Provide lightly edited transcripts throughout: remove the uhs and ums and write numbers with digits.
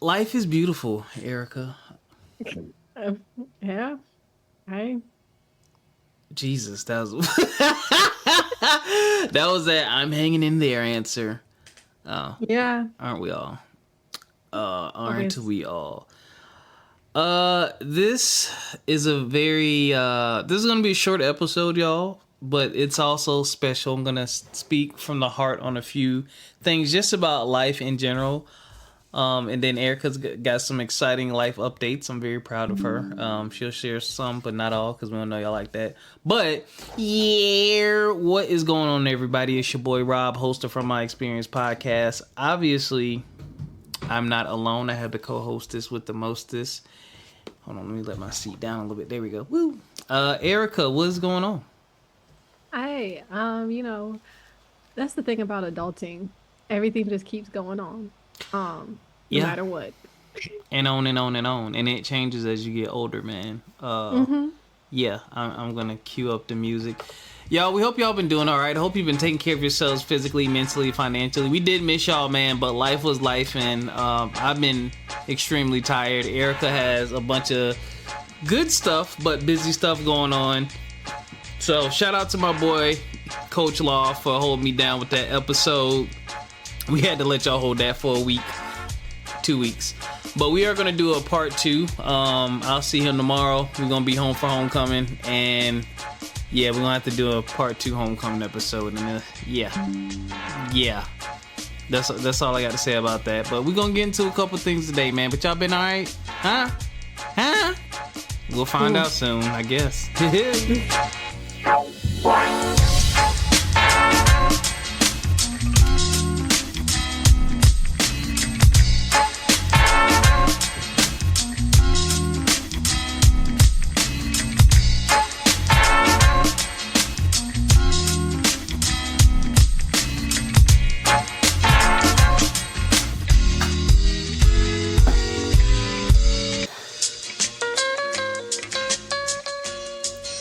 Life is beautiful, Erica. Uh, yeah, I Jesus, that was that was that I'm hanging in there answer. Oh, yeah. aren't we all? Aren't Always. we all? This is a very this is gonna be a short episode, y'all, but it's also special. I'm gonna speak from the heart on a few things just about life in general. And then Erica's got some exciting life updates. I'm very proud of her. She'll share some, but not all, because we don't know y'all like that. But yeah, what is going on, everybody? It's your boy Rob, host of From My Experience podcast. Obviously, I'm not alone. I have to co-host this with the mostest. Hold on, let me let my seat down a little bit. There we go. Woo. Erica, what's going on? I that's the thing about adulting. Everything just keeps going on. No Yeah, matter what. and on and on and on, and it changes as you get older, man. Mm-hmm. Yeah, I'm gonna cue up the music. Y'all, we hope y'all been doing all right. I hope you've been taking care of yourselves physically, mentally, financially. We did miss y'all, man, but life was life, and I've been extremely tired. Erica has a bunch of good stuff, but busy stuff going on. So shout out to my boy, Coach Law, for holding me down with that episode. We had to let y'all hold that for a week, 2 weeks. But we are going to do a part 2. I'll see him tomorrow. We're going to be home for homecoming. And yeah, we're going to have to do a part 2 homecoming episode. And yeah. That's all I got to say about that. But we're going to get into a couple things today, man. But y'all been all right? Huh? We'll find out soon, I guess.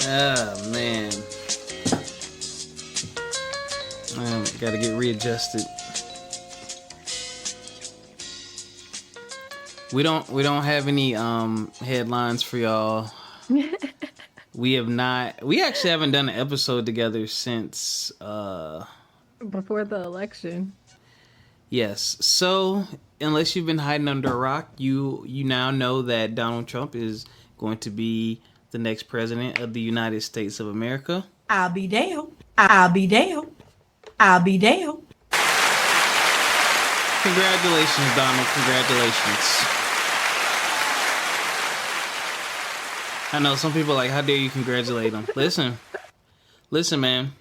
Ah, man. Gotta get readjusted. We don't have any headlines for y'all. We actually haven't done an episode together since Before the election. yes. So unless you've been hiding under a rock, you now know that Donald Trump is going to be the next president of the United States of America. I'll be down. I'll be down. I'll be down. Congratulations, Donald. Congratulations. I know some people are like, how dare you congratulate him? Listen, man.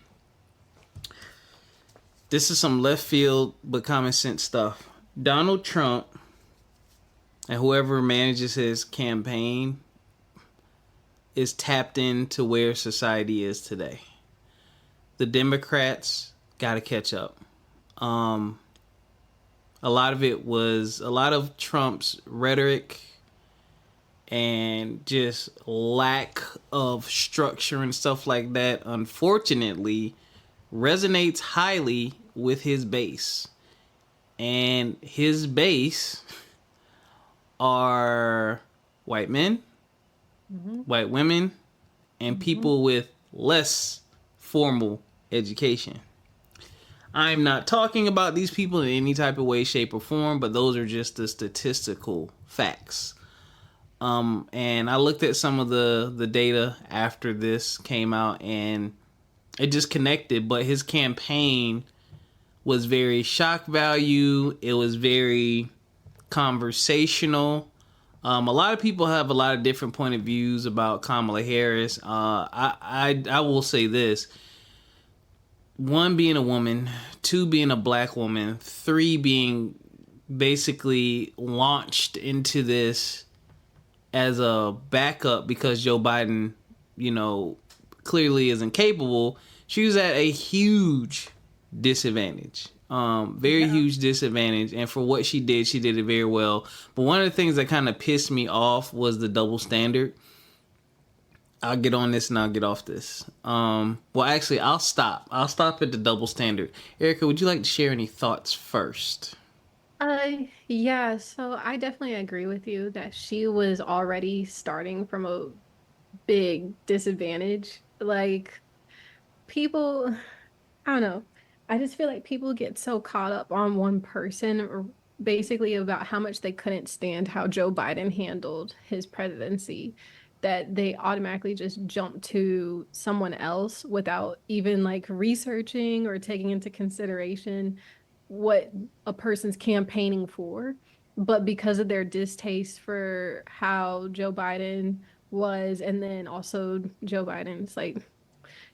This is some left field but common sense stuff. Donald Trump and whoever manages his campaign is tapped into where society is today. The Democrats got to catch up. A lot of Trump's rhetoric and just lack of structure and stuff like that, unfortunately, resonates highly with his base. And his base are white men, white women, and people with less formal education. I'm not talking about these people in any type of way, shape, or form, but those are just the statistical facts. And I looked at some of the data after this came out, and it just connected. But his campaign was very shock value. It was very conversational. A lot of people have a lot of different point of views about Kamala Harris. I will say this. 1, being a woman, 2, being a black woman, 3, being basically launched into this as a backup because Joe Biden, clearly isn't capable. She was at a huge disadvantage. Huge disadvantage. And for what she did it very well. But one of the things that kind of pissed me off was the double standard. I'll get on this and I'll get off this. Actually, I'll stop. I'll stop at the double standard. Erica, would you like to share any thoughts first? Yeah, so I definitely agree with you that she was already starting from a big disadvantage. Like, people, I don't know. I just feel like people get so caught up on one person, or basically about how much they couldn't stand how Joe Biden handled his presidency, that they automatically just jump to someone else without even like researching or taking into consideration what a person's campaigning for. But because of their distaste for how Joe Biden was, and then also Joe Biden's like,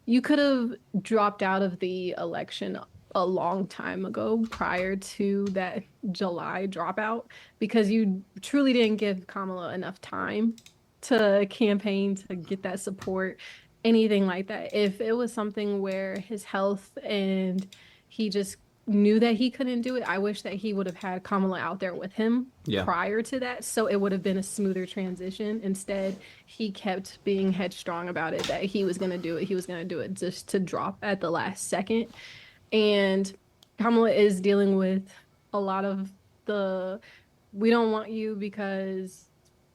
you could have dropped out of the election a long time ago prior to that July dropout because you truly didn't give Kamala enough time to campaign to get that support, anything like that. If it was something where his health and he just knew that he couldn't do it, I wish that he would have had Kamala out there with him Yeah. prior to that, so it would have been a smoother transition. Instead, he kept being headstrong about it that he was going to do it. He was going to do it just to drop at the last second. And Kamala is dealing with a lot of the we don't want you because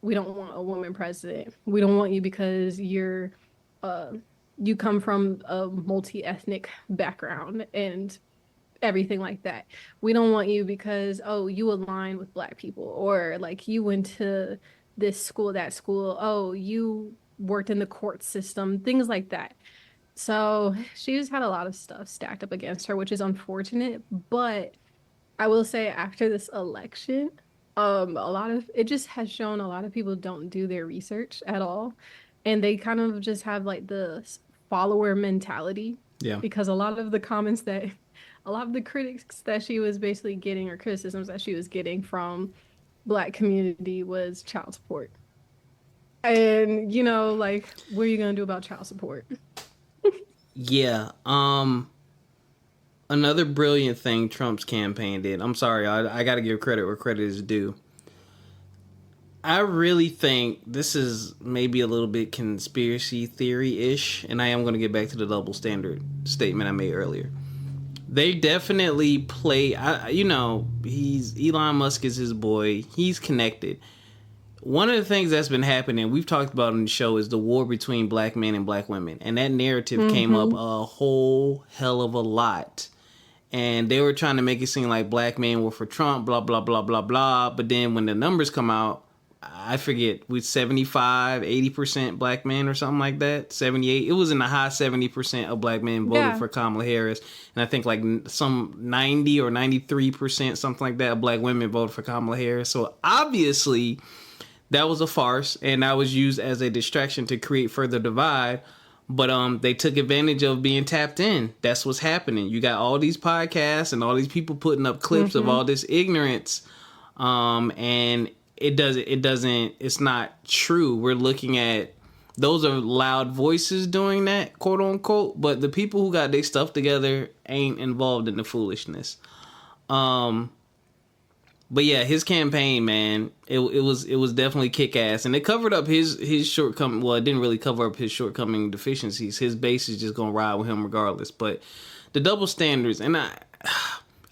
we don't want a woman president. We don't want you because uh you come from a multi-ethnic background and everything like that. We don't want you because, oh, you align with black people, or like you went to this school, that school, oh, you worked in the court system, things like that. So she's had a lot of stuff stacked up against her, which is unfortunate. But I will say after this election, a lot of it just has shown a lot of people don't do their research at all. And they kind of just have like the follower mentality Yeah. because a lot of the critics that she was basically getting, or criticisms that she was getting from black community, was child support. And like, what are you gonna do about child support? Yeah. Another brilliant thing Trump's campaign did. I'm sorry, I got to give credit where credit is due. I really think this is maybe a little bit conspiracy theory-ish, and I am going to get back to the double standard statement I made earlier. They definitely play, he's Elon Musk is his boy. He's connected. One of the things that's been happening, we've talked about on the show, is the war between black men and black women. And that narrative came up a whole hell of a lot. And they were trying to make it seem like black men were for Trump, blah, blah, blah, blah, blah. But then when the numbers come out, I forget, with 75, 80% black men or something like that, 78. It was in the high 70% of black men voted for Kamala Harris. And I think like some 90 or 93%, something like that, of black women voted for Kamala Harris. So obviously that was a farce, and that was used as a distraction to create further divide. But they took advantage of being tapped in. That's what's happening. You got all these podcasts and all these people putting up clips of all this ignorance, and it's not true. We're looking at, those are loud voices doing that, quote unquote, but the people who got their stuff together ain't involved in the foolishness. But yeah, his campaign, man, it was definitely kick ass, and it covered up his shortcoming. Well, it didn't really cover up his shortcoming deficiencies. His base is just gonna ride with him regardless. But the double standards, and I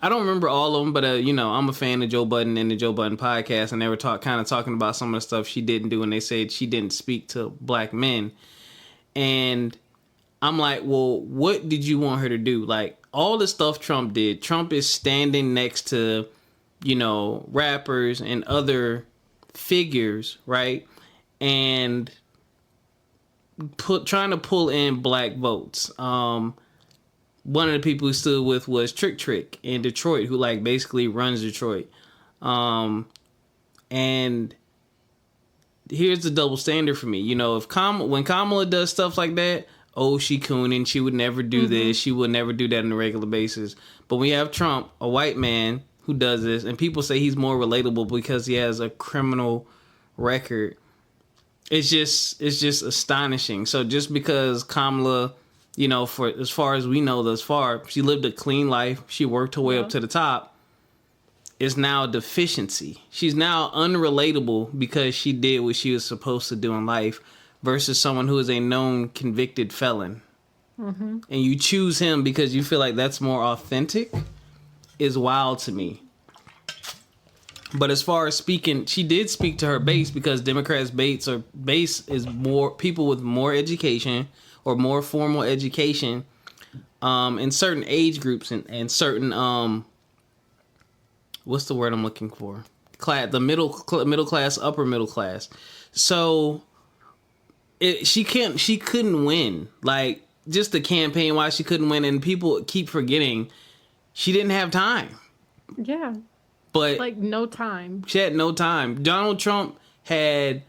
don't remember all of them, but I'm a fan of Joe Budden and the Joe Budden podcast, and they were talking about some of the stuff she didn't do, and they said she didn't speak to black men, and I'm like, well, what did you want her to do? Like, all the stuff Trump did, Trump is standing next to, rappers and other figures, right? And trying to pull in black votes. One of the people who stood with was Trick in Detroit, who like basically runs Detroit. And here's the double standard for me. When Kamala does stuff like that, oh, she cooning, she would never do this, she would never do that on a regular basis. But we have Trump, a white man, who does this, and people say he's more relatable because he has a criminal record. It's just astonishing. So just because Kamala, for as far as we know thus far, she lived a clean life, she worked her way up to the top, is now a deficiency. She's now unrelatable because she did what she was supposed to do in life, versus someone who is a known convicted felon. And you choose him because you feel like that's more authentic, is wild to me. But as far as speaking, she did speak to her base because Democrats' base is more people with more education or more formal education in certain age groups and certain what's the word I'm looking for? The middle class, upper middle class. So she couldn't win. Like just the campaign why she couldn't win, and people keep forgetting she didn't have time. Yeah. But like no time. She had no time. Donald Trump had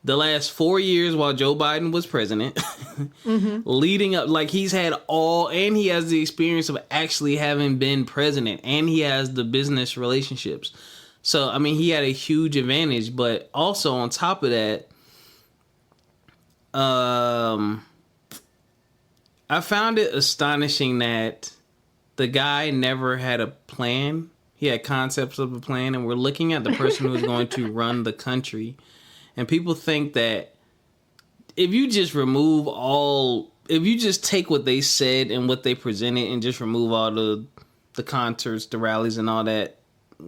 the last 4 years while Joe Biden was president, leading up, like he's had and he has the experience of actually having been president, and he has the business relationships. So, I mean, he had a huge advantage, but also on top of that, I found it astonishing that the guy never had a plan. He had concepts of a plan, and we're looking at the person who's going to run the country. And people think that if you just take what they said and what they presented and just remove all the concerts, the rallies and all that,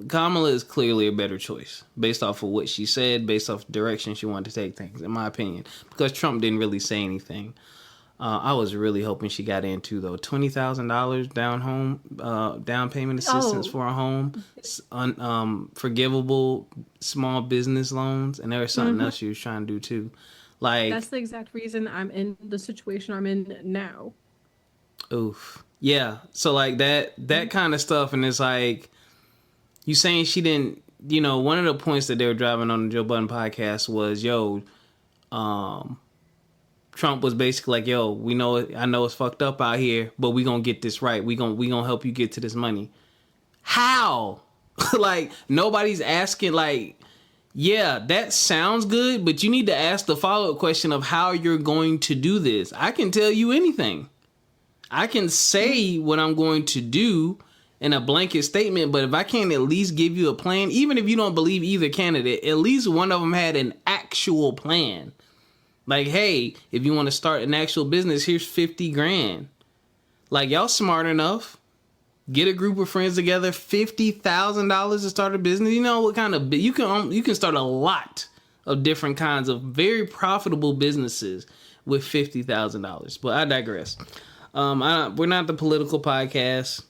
Kamala is clearly a better choice based off of what she said, based off the direction she wanted to take things, in my opinion, because Trump didn't really say anything. I was really hoping she got into though $20,000 down payment assistance for a home, forgivable small business loans, and there was something else she was trying to do too. Like that's the exact reason I'm in the situation I'm in now. Oof, yeah. So like that kind of stuff, and it's like you saying she didn't. You know, one of the points that they were driving on the Joe Budden podcast was, Trump was basically like, yo, I know it's fucked up out here, but we gonna get this right. We gonna help you get to this money. How? Like, nobody's asking, like, yeah, that sounds good, but you need to ask the follow-up question of how you're going to do this. I can tell you anything. I can say what I'm going to do in a blanket statement, but if I can't at least give you a plan, even if you don't believe either candidate, at least one of them had an actual plan. Like, hey, if you want to start an actual business, here's 50 grand. Like, y'all smart enough. Get a group of friends together, $50,000 to start a business. You know what kind of you can start a lot of different kinds of very profitable businesses with $50,000. But I digress. We're not the political podcast.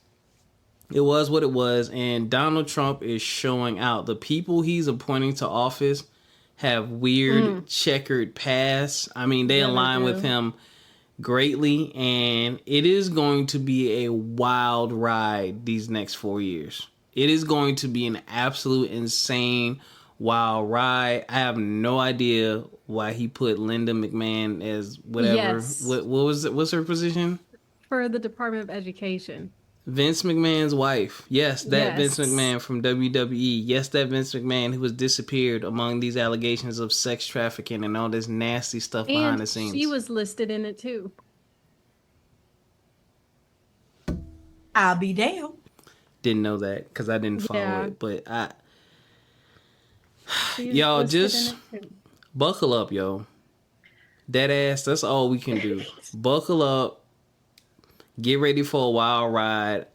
It was what it was, and Donald Trump is showing out. The people he's appointing to office have weird checkered pasts. I mean, they align with him greatly, and it is going to be a wild ride these next 4 years. It is going to be an absolute insane wild ride. I have no idea why he put Linda McMahon as whatever. Yes. What's her position? For the Department of Education. Vince McMahon's wife. Yes, Vince McMahon from WWE. Yes, that Vince McMahon who was disappeared among these allegations of sex trafficking and all this nasty stuff behind the scenes. She was listed in it too. I'll be damned. Didn't know that because I didn't follow it. But y'all just buckle up, yo. Dead ass, that's all we can do. Buckle up. Get ready for a wild ride.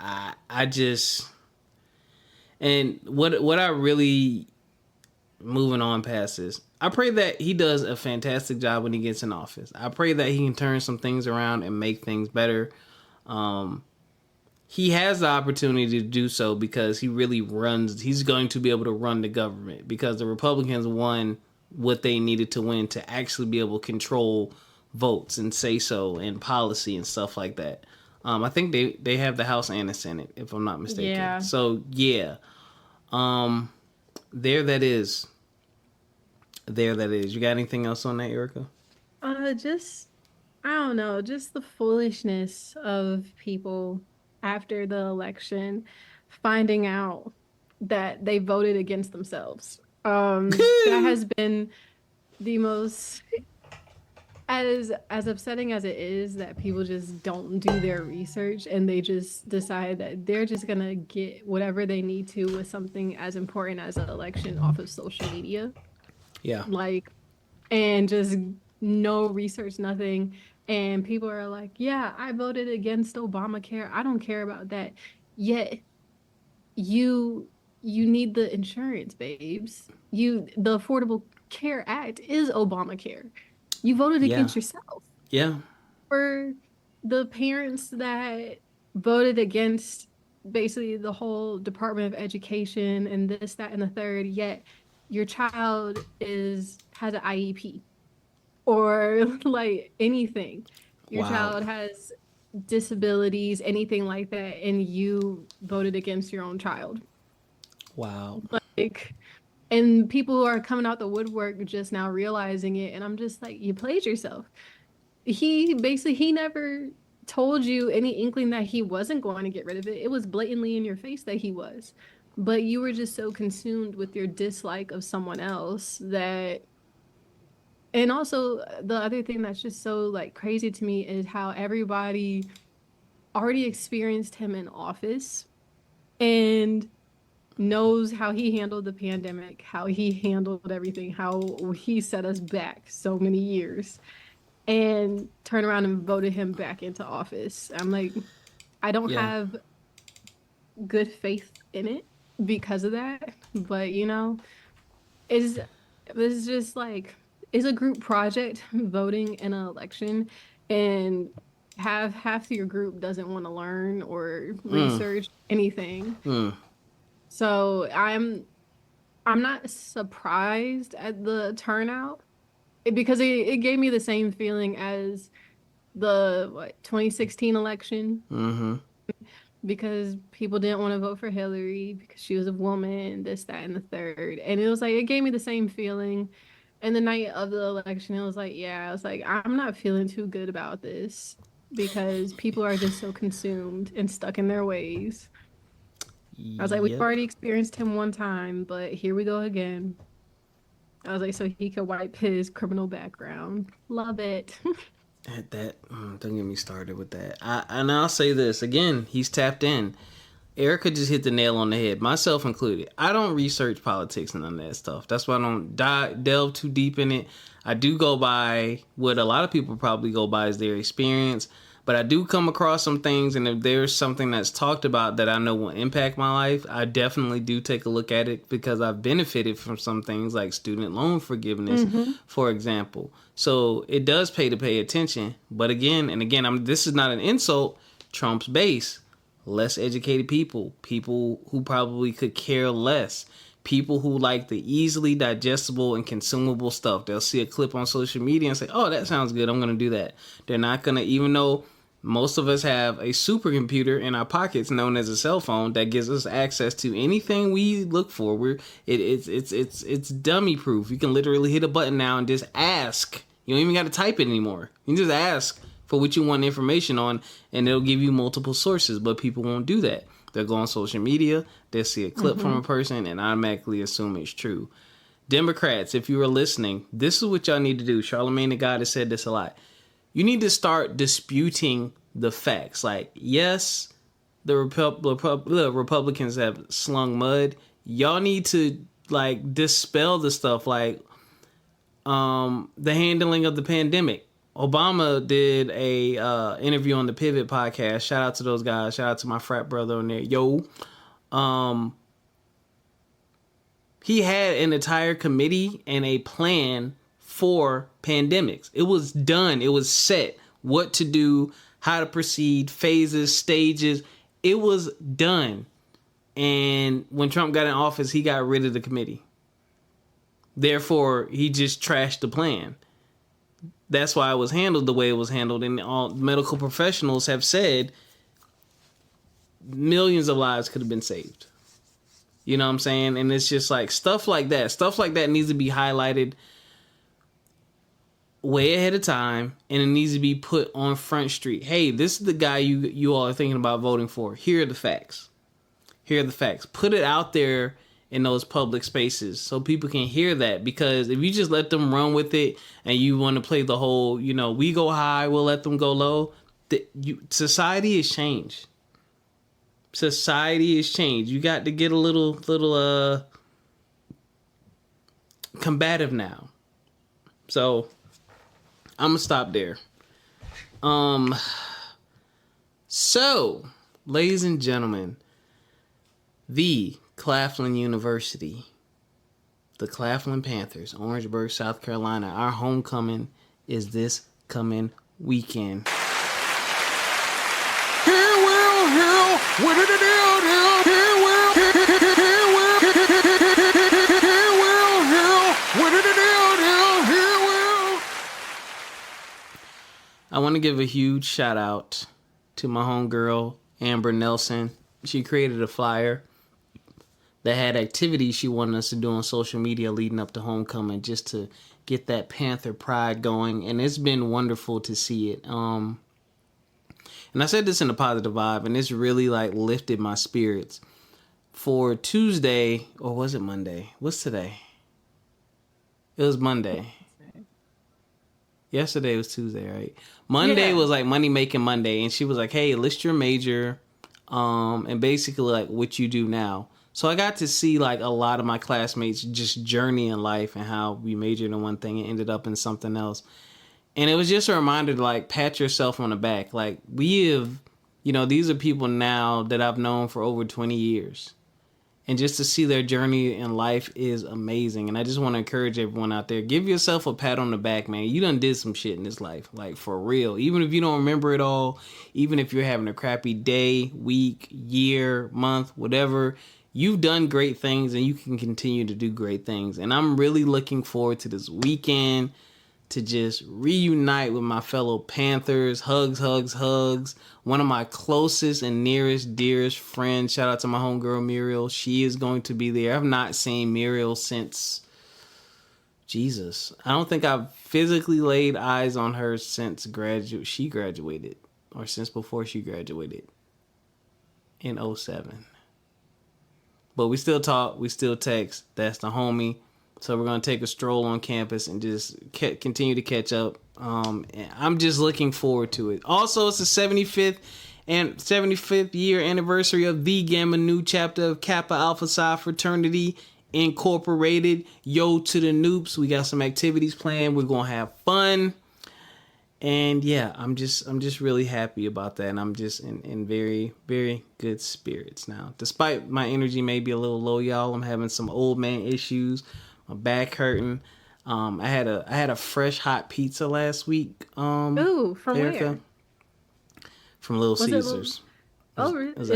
And what I really, moving on past this, I pray that he does a fantastic job when he gets in office. I pray that he can turn some things around and make things better. He has the opportunity to do so because he's going to be able to run the government because the Republicans won what they needed to win to actually be able to control votes and say so and policy and stuff like that. I think they have the House and the Senate, if I'm not mistaken. Yeah. So, yeah. There that is. You got anything else on that, Ericca? I don't know, just the foolishness of people after the election finding out that they voted against themselves. That has been the most... As upsetting as it is that people just don't do their research and they just decide that they're just gonna get whatever they need to with something as important as an election off of social media. Yeah. Like, and just no research, nothing. And people are like, yeah, I voted against Obamacare. I don't care about that. Yet you you need the insurance, babes. The Affordable Care Act is Obamacare. You voted Yeah. against yourself. Yeah. For the parents that voted against basically the whole Department of Education and this, that, and the third, yet your child has an IEP or like anything. Your Wow. child has disabilities, anything like that, and you voted against your own child. Wow. Like, and people are coming out the woodwork just now realizing it, and I'm just like, you played yourself. He never told you any inkling that he wasn't going to get rid of it. It was blatantly in your face that he was. But you were just so consumed with your dislike of someone else that, and also the other thing that's just so like crazy to me is how everybody already experienced him in office and knows how he handled the pandemic, how he handled everything, how he set us back so many years, and turn around and voted him back into office. I'm like, I don't Yeah. have good faith in it because of that. But is it's just like it's a group project voting in an election, and half of your group doesn't want to learn or research anything. So I'm not surprised at the turnout because it gave me the same feeling as the 2016 election Mm-hmm. because people didn't want to vote for Hillary because she was a woman, this, that, and the third. And it was like it gave me the same feeling. And the night of the election, it was like, yeah, I was like, I'm not feeling too good about this because people are just so consumed and stuck in their ways. I was like, we've Yep. already experienced him one time, but here we go again. I was like, so he could wipe his criminal background. Love it. At that, don't get me started with that. I'll say this again. He's tapped in. Ericca just hit the nail on the head, myself included. I don't research politics and none of that stuff. That's why I don't delve too deep in it. I do go by what a lot of people probably go by as their experience. But I do come across some things, and if there's something that's talked about that I know will impact my life, I definitely do take a look at it because I've benefited from some things like student loan forgiveness, for example. So it does pay attention. But again, this is not an insult. Trump's base, less educated people who probably could care less. People who like the easily digestible and consumable stuff. They'll see a clip on social media and say, oh, that sounds good. I'm going to do that. They're not going to, even though most of us have a supercomputer in our pockets known as a cell phone that gives us access to anything we look for. It's dummy proof. You can literally hit a button now and just ask. You don't even got to type it anymore. You can just ask for what you want information on, and it'll give you multiple sources. But people won't do that. They'll go on social media, they'll see a clip from a person, and automatically assume it's true. Democrats, if you are listening, this is what y'all need to do. Charlamagne the God has said this a lot. You need to start disputing the facts. Like, yes, the Republicans have slung mud. Y'all need to, like, dispel the stuff like the handling of the pandemic. Obama did a interview on the Pivot podcast. Shout out to those guys. Shout out to my frat brother on there. Yo. He had an entire committee and a plan for pandemics. It was done. It was set. What to do, how to proceed, phases, stages. It was done. And when Trump got in office, he got rid of the committee. Therefore, he just trashed the plan. That's why it was handled the way it was handled. And all medical professionals have said millions of lives could have been saved. You know what I'm saying? And it's just like stuff like that. Stuff like that needs to be highlighted way ahead of time. And it needs to be put on Front Street. Hey, this is the guy you all are thinking about voting for. Here are the facts. Here are the facts. Put it out there in those public spaces so people can hear that, because if you just let them run with it and you want to play the whole, we go high, we'll let them go low, society has changed. Society has changed. You got to get a little combative now. So I'm gonna stop there. So, ladies and gentlemen, the Claflin University, the Claflin Panthers, Orangeburg, South Carolina. Our homecoming is this coming weekend. I want to give a huge shout out to my homegirl, Amber Nelson. She created a flyer that had activities she wanted us to do on social media leading up to homecoming, just to get that Panther pride going. And it's been wonderful to see it. And I said this in a positive vibe, and it's really like lifted my spirits. For Tuesday, or was it Monday? What's today? It was Monday. Yesterday was Tuesday, right? Monday was like Money Making Monday, and she was like, hey, list your major, and basically like what you do now. So I got to see like a lot of my classmates just journey in life and how we majored in one thing and ended up in something else. And it was just a reminder to like pat yourself on the back. Like we have, these are people now that I've known for over 20 years. And just to see their journey in life is amazing. And I just want to encourage everyone out there, give yourself a pat on the back, man. You done did some shit in this life, like for real. Even if you don't remember it all, even if you're having a crappy day, week, year, month, whatever, you've done great things and you can continue to do great things. And I'm really looking forward to this weekend to just reunite with my fellow Panthers. Hugs, hugs, hugs. One of my closest and nearest, dearest friends. Shout out to my homegirl, Muriel. She is going to be there. I've not seen Muriel since... Jesus. I don't think I've physically laid eyes on her since she graduated. Or since before she graduated. In 2007. But we still talk. We still text. That's the homie. So we're going to take a stroll on campus and just continue to catch up. And I'm just looking forward to it. Also, it's the 75th year anniversary of the Gamma Nu chapter of Kappa Alpha Psi Fraternity Incorporated. Yo to the Noops. We got some activities planned. We're going to have fun. And yeah, I'm just really happy about that. And I'm just in very, very good spirits now. Despite my energy may be a little low, y'all, I'm having some old man issues. My back hurting. I had a fresh hot pizza last week. Ooh, from Ericca, where? From Little Caesars. Really? Does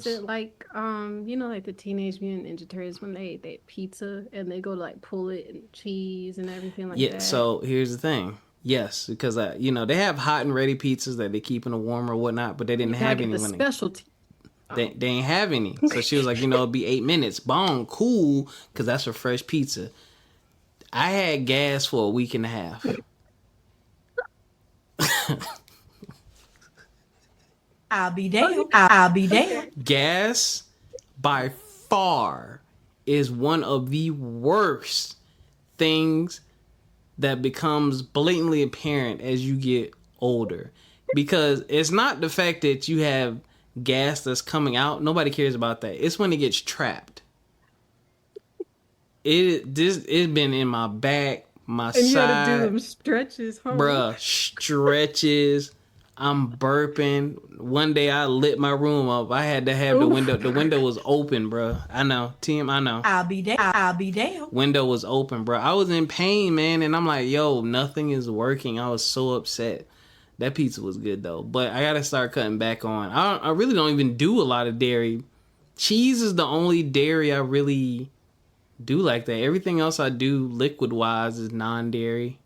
it like like the Teenage Mutant Ninja Turtles when they pizza and they go to like pull it and cheese and everything like that? Yeah. So here's the thing. Yes, because they have hot and ready pizzas that they keep in a warmer or whatnot, but they didn't have any. Specialty. They ain't have any. So she was like, it'll be 8 minutes. Boom, cool, because that's a fresh pizza. I had gas for a week and a half. I'll be there. I'll be there. Gas, by far, is one of the worst things that becomes blatantly apparent as you get older. Because it's not the fact that you have gas that's coming out. Nobody cares about that. It's when it gets trapped. It's been in my back, my side. And you had to do them stretches, huh? Bruh, stretches. I'm burping. One day I lit my room up. I had to have the window. The window was open, bruh. I know. Team, I know. I'll be there. I'll be there. Window was open, bruh. I was in pain, man. And I'm like, yo, nothing is working. I was so upset. That pizza was good, though. But I got to start cutting back on. I really don't even do a lot of dairy. Cheese is the only dairy I really do like that. Everything else I do liquid-wise is non-dairy.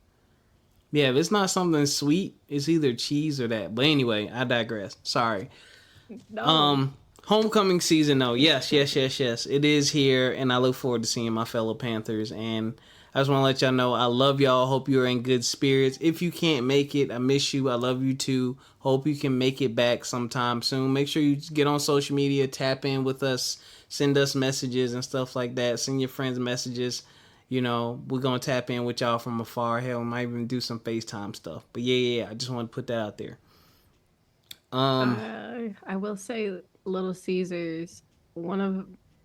Yeah, if it's not something sweet, it's either cheese or that. But anyway, I digress. Sorry. No. Homecoming season, though. Yes. It is here, and I look forward to seeing my fellow Panthers. And I just want to let y'all know I love y'all. Hope you're in good spirits. If you can't make it, I miss you. I love you too. Hope you can make it back sometime soon. Make sure you get on social media, tap in with us, send us messages and stuff like that. Send your friends messages. We're going to tap in with y'all from afar. Hell, we might even do some FaceTime stuff. But yeah, I just want to put that out there. I will say Little Caesars, I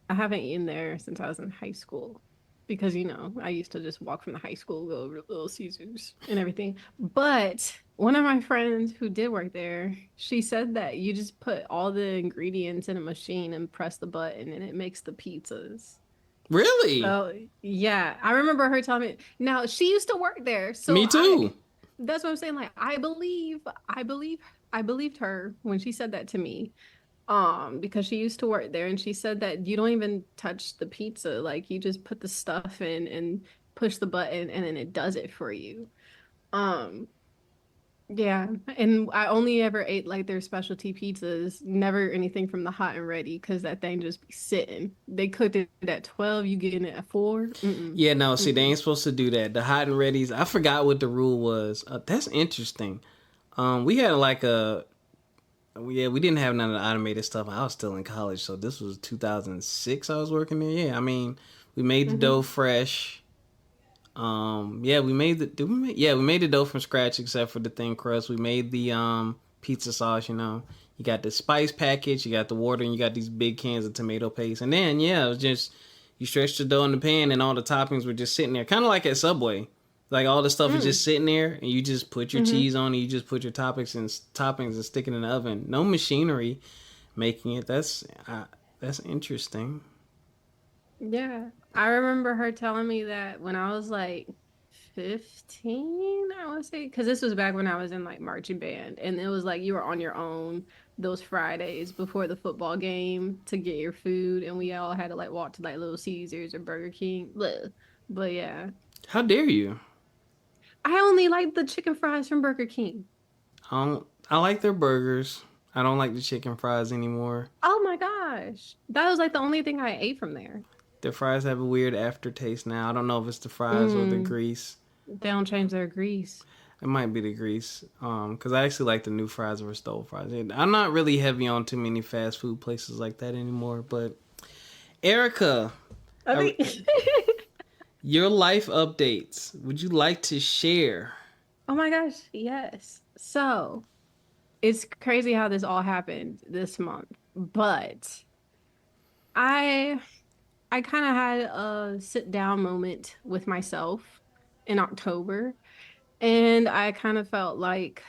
haven't eaten there since I was in high school. Because, I used to just walk from the high school, go over to Little Caesars and everything. But One of my friends who did work there, she said that you just put all the ingredients in a machine and press the button and it makes the pizzas. Really? So, yeah, I remember her telling me. Now, she used to work there, Me so too. that's what I'm saying. Like, I believed her when she said that to me. Because she used to work there and she said that you don't even touch the pizza. Like, you just put the stuff in and push the button and then it does it for you. Um, Yeah, and I only ever ate like their specialty pizzas, never anything from the hot and ready because that thing just be sitting. They cooked it at 12, you getting it at 4. Mm-mm, Yeah, no, see, they mm-mm. ain't supposed to do that. The hot and ready's, I forgot what the rule was. That's interesting. We had like yeah, we didn't have none of the automated stuff. I was still in college, so this was 2006. I was working there. Yeah, I mean, we made the dough Mm-hmm. fresh. Yeah, we made the. Did we make? Yeah, we made the dough from scratch, except for the thin crust. We made the pizza sauce. You know, you got the spice package, you got the water, and you got these big cans of tomato paste. And then yeah, it was just you stretch the dough in the pan, and all the toppings were just sitting there, kind of like at Subway. Like all the stuff is Mm, just sitting there, and you just put your mm-hmm. cheese on it. You just put your toppings and stick it in the oven. No machinery making it. That's interesting. Yeah. I remember her telling me that when I was like 15, I want to say, because this was back when I was in like marching band, and it was like you were on your own those Fridays before the football game to get your food, and we all had to like walk to like Little Caesars or Burger King. Bleh. But yeah, How dare you? I only like the chicken fries from Burger King. I like their burgers. I don't like the chicken fries anymore. Oh my gosh. That was like the only thing I ate from there. Their fries have a weird aftertaste now. I don't know if it's the fries or the Mm, grease. they don't change their grease. It might be the grease. Because I actually like the new fries over stove fries. I'm not really heavy on too many fast food places like that anymore. But Erica, I uh, think your life updates. Would you like to share? Oh my gosh, yes. So, it's crazy how this all happened this month, but I I kind of had a sit down moment with myself in October, and I kind of felt like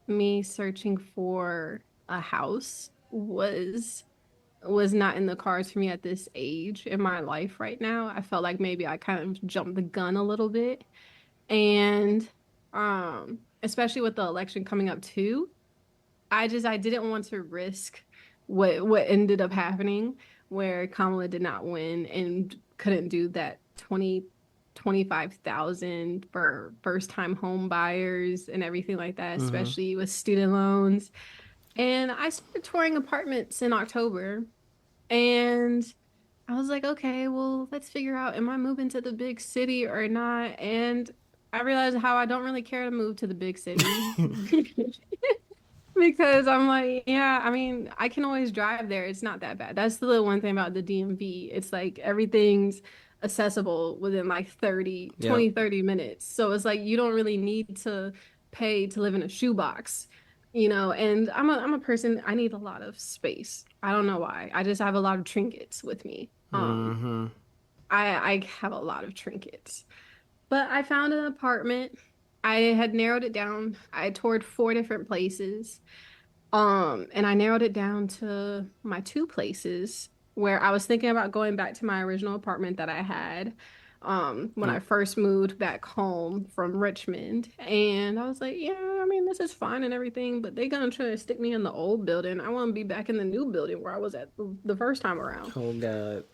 me searching for a house was not in the cards for me at this age in my life right now. I felt like maybe I kind of jumped the gun a little bit. And especially with the election coming up too, I didn't want to risk what ended up happening where Kamala did not win and couldn't do that 25,000 for first time home buyers and everything like that, Mm-hmm. especially with student loans. And I started touring apartments in October, and I was like, okay, well, let's figure out, am I moving to the big city or not? And I realized how I don't really care to move to the big city. Because I'm like, yeah, I mean, I can always drive there. It's not that bad. That's the one thing about the DMV. It's like everything's accessible within like Yep. 30 minutes. So it's like you don't really need to pay to live in a shoebox, and I'm a person, I need a lot of space. I don't know why. I just have a lot of trinkets with me. Mm-hmm. I have a lot of trinkets. But I found an apartment. I had narrowed it down. I toured 4 different places. And I narrowed it down to my 2 places where I was thinking about going back to my original apartment that I had when I first moved back home from Richmond. And I was like, yeah, I mean, this is fine and everything, but they're gonna try to stick me in the old building. I want to be back in the new building where I was at the first time around. Oh God.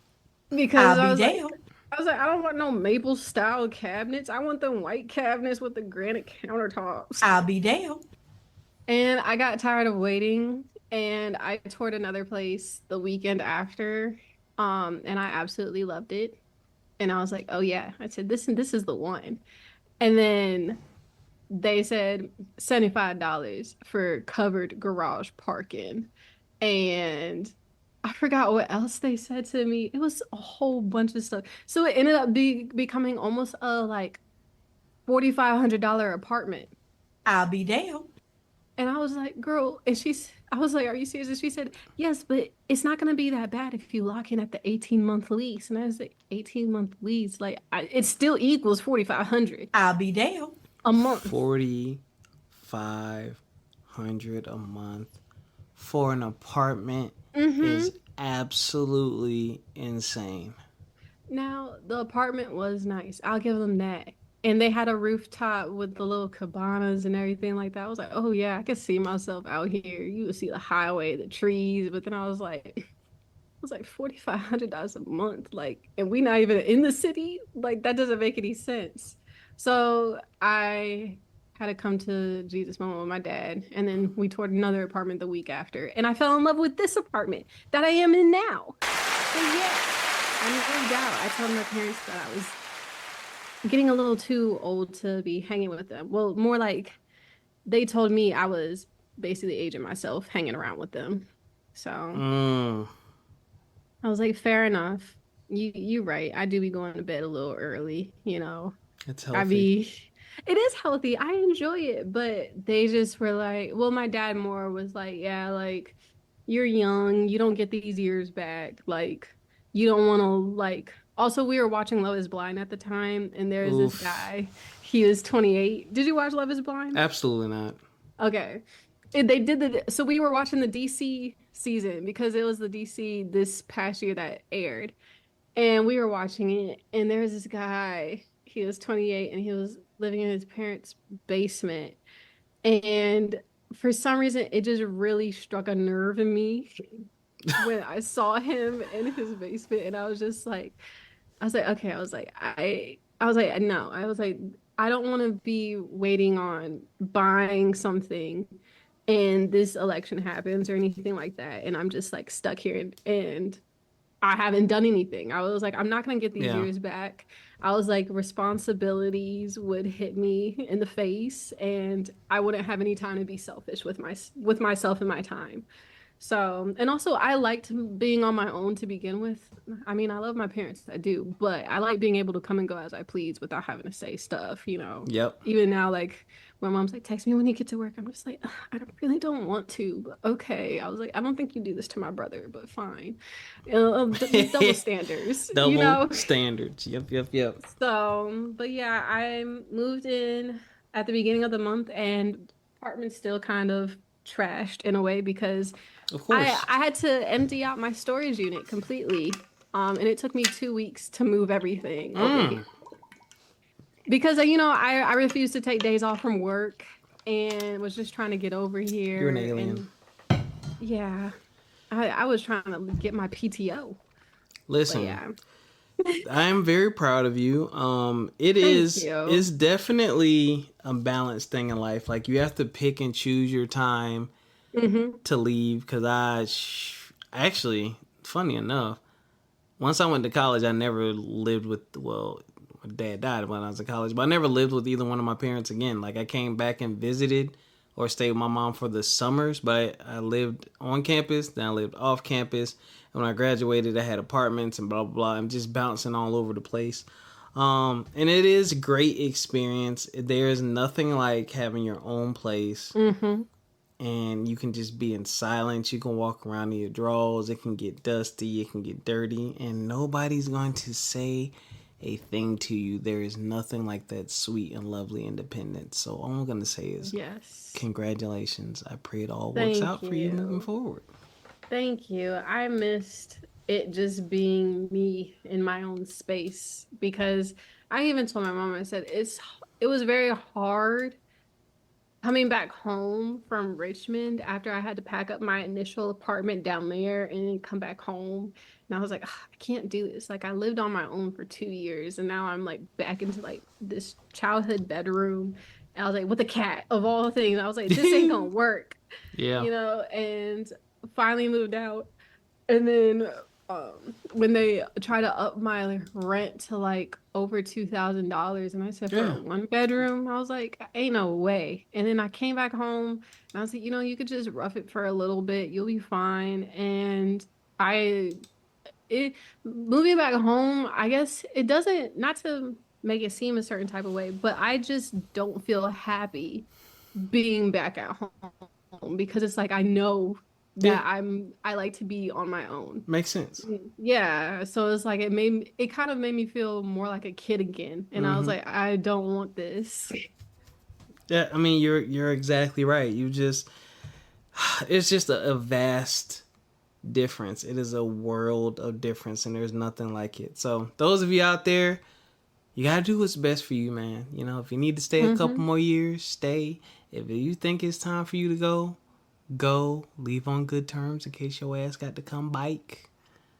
Because I'll be damned. I don't want no maple style cabinets. I want the white cabinets with the granite countertops. I'll be damned. And I got tired of waiting and I toured another place the weekend after. And I absolutely loved it. And I was like, oh yeah. I said, this is the one. And then they said $75 for covered garage parking. And I forgot what else they said to me. It was a whole bunch of stuff. So it ended up becoming almost a like $4,500 apartment. I'll be damned. And I was like, girl, I was like, are you serious? And she said, yes, but it's not going to be that bad if you lock in at the 18-month lease. And I was like, 18-month lease, like it still equals 4,500 I'll be damned. a month. 40 $500 a month for an apartment Mm-hmm. is absolutely insane. Now, the apartment was nice. I'll give them that. And they had a rooftop with the little cabanas and everything like that. I was like, oh yeah, I could see myself out here. You would see the highway, the trees. But then I was like $4,500 a month. Like, and we not even in the city. Like, that doesn't make any sense. So I had to come to Jesus moment with my dad. And then we toured another apartment the week after. And I fell in love with this apartment that I am in now. So yeah. I moved out. I told my parents that I was getting a little too old to be hanging with them. Well, more like they told me I was basically aging myself hanging around with them. So I was like, fair enough. You right. I do be going to bed a little early, you know. It's I healthy. be it is healthy. I enjoy it, but they just were like, well, my dad more was like, yeah, like you're young, you don't get these years back. Like you don't want to like also we were watching Love is Blind at the time and there's this Oof. guy. He was 28. Did you watch Love is Blind? Absolutely not. Okay. They did so we were watching the DC season because it was the DC this past year that aired. And we were watching it, and there was this guy. He was 28, and he was living in his parents' basement. And for some reason, it just really struck a nerve in me when I saw him in his basement. And I was like, okay. I was like, no. I was like, I don't want to be waiting on buying something, and this election happens or anything like that, and I'm just like stuck here and I haven't done anything. I was like, I'm not gonna get these Yeah. years back. I was like, responsibilities would hit me in the face, and I wouldn't have any time to be selfish with myself and my time. So, and also I liked being on my own to begin with. I mean, I love my parents, I do, but I like being able to come and go as I please without having to say stuff, you know. Yep. Even now, like my mom's like, text me when you get to work. I'm just like, "Ugh, I really don't want to, but okay." I was like, I don't think you do this to my brother, but fine. Double standards, you Double know. standards. Yep. So, but yeah, I moved in at the beginning of the month, and apartment's still kind of trashed in a way because Of I course. I had to empty out my storage unit completely. And it took me 2 weeks to move everything over here because you know I refused to take days off from work and was just trying to get over You're an here alien. and yeah, I was trying to get my PTO. But Listen, yeah, I am very proud of you. It thank is you. it's definitely a balanced thing in life. Like you have to pick and choose your time Hmm. to leave. Because actually, funny enough, once I went to college, I never lived with, well, my dad died when I was in college, but I never lived with either one of my parents again. Like I came back and visited or stayed with my mom for the summers, but I lived on campus, then I lived off campus. And when I graduated, I had apartments and blah, blah, blah. I'm just bouncing all over the place. And it is a great experience. There is nothing like having your own place Hmm. and you can just be in silence. You can walk around in your drawers. It can get dusty. It can get dirty. And nobody's going to say a thing to you. There is nothing like that sweet and lovely independence. So all I'm going to say is Yes. congratulations. I pray it all works Thank out for you moving you. forward. Thank you. I missed it just being me in my own space because I even told my mom, I said it was very hard coming back home from Richmond after I had to pack up my initial apartment down there and then come back home. And I was like, "Ugh, I can't do this. Like I lived on my own for 2 years and now I'm like back into like this childhood bedroom. And I was like, with a cat of all things. I was like, this ain't gonna work, Yeah. you know, and finally moved out. And then when they try to up my rent to like over $2,000, and I said for a Yeah. 1 bedroom, I was like, ain't no way. And then I came back home and I was like, you know, you could just rough it for a little bit, you'll be fine. And I it moving back home, I guess it doesn't, not to make it seem a certain type of way, but I just don't feel happy being back at home because it's like I know Yeah. that I like to be on my own. Makes sense. Yeah, so it's like it kind of made me feel more like a kid again. And I was Hmm. like, I don't want this. Yeah, I mean, you're exactly right. It's just a vast difference. It is a world of difference, and there's nothing like it. So those of you out there, you gotta do what's best for you, man. You know, if you need to stay a couple more years, stay. If you think it's time for you to go, go. Leave on good terms in case your ass got to come bike.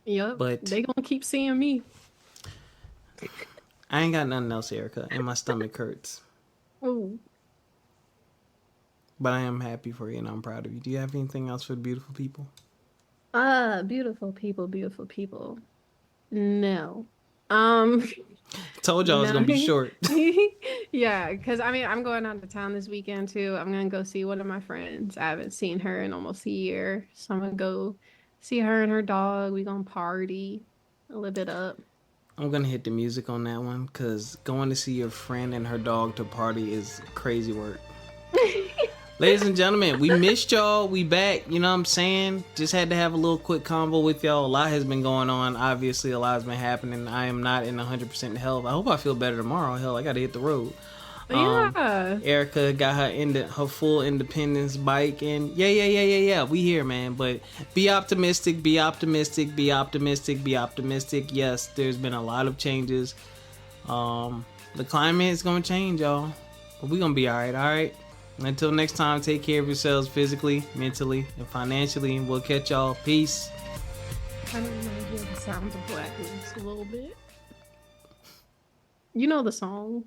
Yep. But they gonna keep seeing me. I ain't got nothing else, Erica, and my stomach hurts. Ooh. But I am happy for you, and I'm proud of you. Do you have anything else for the beautiful people? Beautiful people, beautiful people. No. Told y'all it was gonna be short. Yeah, because I mean, I'm going out of town this weekend too. I'm gonna go see one of my friends. I haven't seen her in almost a year, so I'm gonna go see her and her dog. We gonna party, live it up. I'm gonna hit the music on that one, because going to see your friend and her dog to party is crazy work. Ladies and gentlemen, we missed y'all. We back. You know what I'm saying? Just had to have a little quick convo with y'all. A lot has been going on. Obviously, a lot has been happening. I am not in 100% health. I hope I feel better tomorrow. Hell, I gotta hit the road. Yeah. Erica got her full independence bike, and yeah. We here, man. But be optimistic. Be optimistic. Be optimistic. Be optimistic. Yes, there's been a lot of changes. The climate is gonna change, y'all. But we gonna be all right. All right. Until next time, take care of yourselves physically, mentally, and financially. And we'll catch y'all. Peace. I don't know, hear the sounds of blackness a little bit. You know the song.